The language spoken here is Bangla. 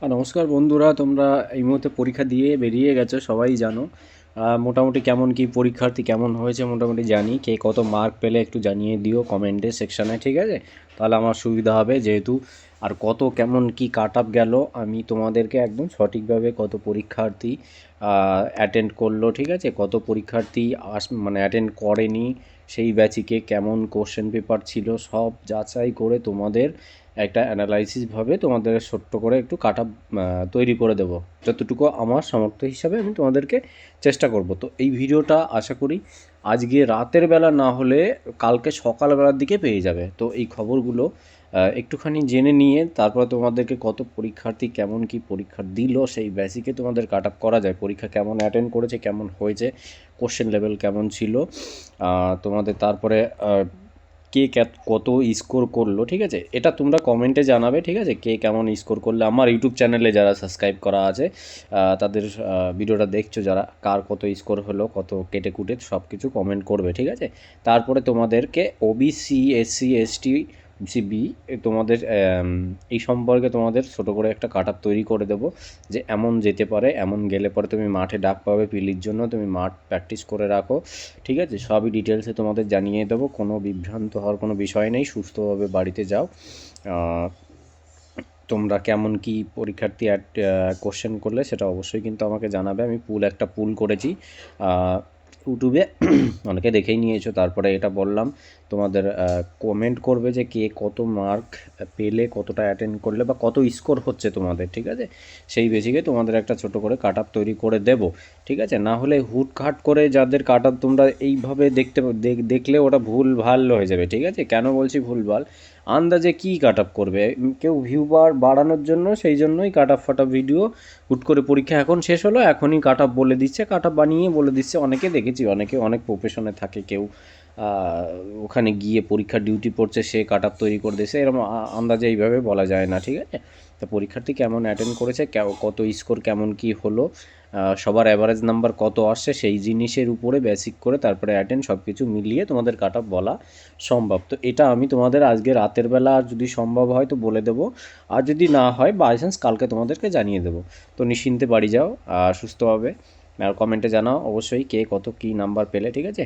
নমস্কার বন্ধুরা, তোমরা এই মুহূর্তে পরীক্ষা দিয়ে বেরিয়ে গেছো, সবাই জানো। মোটামুটি কেমন কি পরীক্ষার্থী কেমন হয়েছে মোটামুটি জানি। কে কত মার্ক পেলে একটু জানিয়ে দিও কমেন্টে সেকশানে, ঠিক আছে? তাহলে আমার সুবিধা হবে, যেহেতু আর কত কেমন কি কাট আপ গেল আমি তোমাদেরকে একদম সঠিকভাবে কত পরীক্ষার্থী অ্যাটেন্ড করলো, ঠিক আছে, কত পরীক্ষার্থী মানে অ্যাটেন্ড করেনি, সেই ব্যাচিকে কেমন কোশ্চেন পেপার ছিল সব যাচাই করে তোমাদের একটা অ্যানালাইসিসভাবে তোমাদের ছোট্ট করে একটু কাট আপ তৈরি করে দেবো। যতটুকু আমার সামর্থ্য হিসাবে আমি তোমাদেরকে চেষ্টা করব। তো এই ভিডিওটা আশা করি আজকে রাতের বেলা না হলে কালকে সকালবেলার দিকে পেয়ে যাবে। তো এই খবরগুলো একটুখানি জেনে নিয়ে তারপর তোমাদেরকে কত পরীক্ষার্থী কেমন কি পরীক্ষা দিল সেই বেসিকে তোমাদের কাট আপ করা যায়, পরীক্ষা কেমন অ্যাটেন্ড করেছে, কেমন হয়েছে, কোশ্চেন লেভেল কেমন ছিল, তোমাদের তারপরে কে কত স্কোর করলো, ঠিক আছে, এটা তোমরা কমেন্টে জানাবে, ঠিক আছে, কে কেমন স্কোর করলে। আমার ইউটিউব চ্যানেলে যারা সাবস্ক্রাইব করা আছে তাদের ভিডিওটা দেখছো যারা, কার কত স্কোর হলো, কত কেটে কুটে সব কিছু কমেন্ট করবে, ঠিক আছে। তারপরে তোমাদেরকে ওবিসি, এসসি, এসটি, সিবি তোমাদের এই সম্পর্কে তোমাদের ছোটো করে একটা কাট আপ তৈরি করে দেবো, যে এমন যেতে পারে, এমন গেলে পরে তুমি মাঠে ডাক পাবে পিলির জন্য, তুমি মাঠ প্র্যাকটিস করে রাখো, ঠিক আছে। সবই ডিটেলসে তোমাদের জানিয়ে দেবো, কোনো বিভ্রান্ত হওয়ার কোনো বিষয় নেই, সুস্থভাবে বাড়িতে যাও। তোমরা কেমন কি পরীক্ষার্থী কোশ্চেন করলে সেটা অবশ্যই কিন্তু আমাকে জানাবে। আমি একটা পুল করেছি ইউটিউবে, অনেকে দেখেই নিয়েছো। তারপরে এটা বললাম তোমাদের কমেন্ট করবে যে কে কত মার্ক পেলে, কতটা অ্যাটেন্ড করলে বা কত স্কোর হচ্ছে তোমাদের, ঠিক আছে। সেই বেসিকে তোমাদের একটা ছোট করে কাট আপ তৈরি করে দেব, ঠিক আছে। না হলে হুটহাট করে যাদের কাট আপ তোমরা এইভাবে দেখলে ওটা ভুল ভাল হয়ে যাবে, ঠিক আছে। কেন বলছি ভুলভাল? আন্দাজে কী কাট আপ করবে কেউ, ভিউ বাড়ানোর জন্য, সেই জন্যই কাট আপ ফাটা ভিডিও হুট করে পরীক্ষা এখন শেষ হলো এখনই কাট আপ বলে দিচ্ছে, কাট আপ বানিয়ে বলে দিচ্ছে। অনেকে দেখেছি, অনেকে অনেক প্রফেশনে থাকে, কেউ ওখানে গিয়ে পরীক্ষার ডিউটি পড়ছে, সে কাট আপ তৈরি করে দিয়েছে, এরকম আন্দাজে এইভাবে বলা যায় না, ঠিক আছে। তো পরীক্ষার্থী কেমন অ্যাটেন্ড করেছে, কত স্কোর কেমন কি হলো, সবার অ্যাভারেজ নাম্বার কত আসছে, সেই জিনিসের উপরে বেসিক করে তারপরে অ্যাটেন্ড সব কিছু মিলিয়ে তোমাদের কাট আপ বলা সম্ভব। তো এটা আমি তোমাদের আজকে রাতের বেলা যদি সম্ভব হয় তো বলে দেবো, আর যদি না হয় বাই চান্স কালকে তোমাদেরকে জানিয়ে দেবো। তো নিশ্চিন্তে বাড়ি যাও সুস্থভাবে, আর কমেন্টে জানাও অবশ্যই কে কত কী নাম্বার পেলে, ঠিক আছে।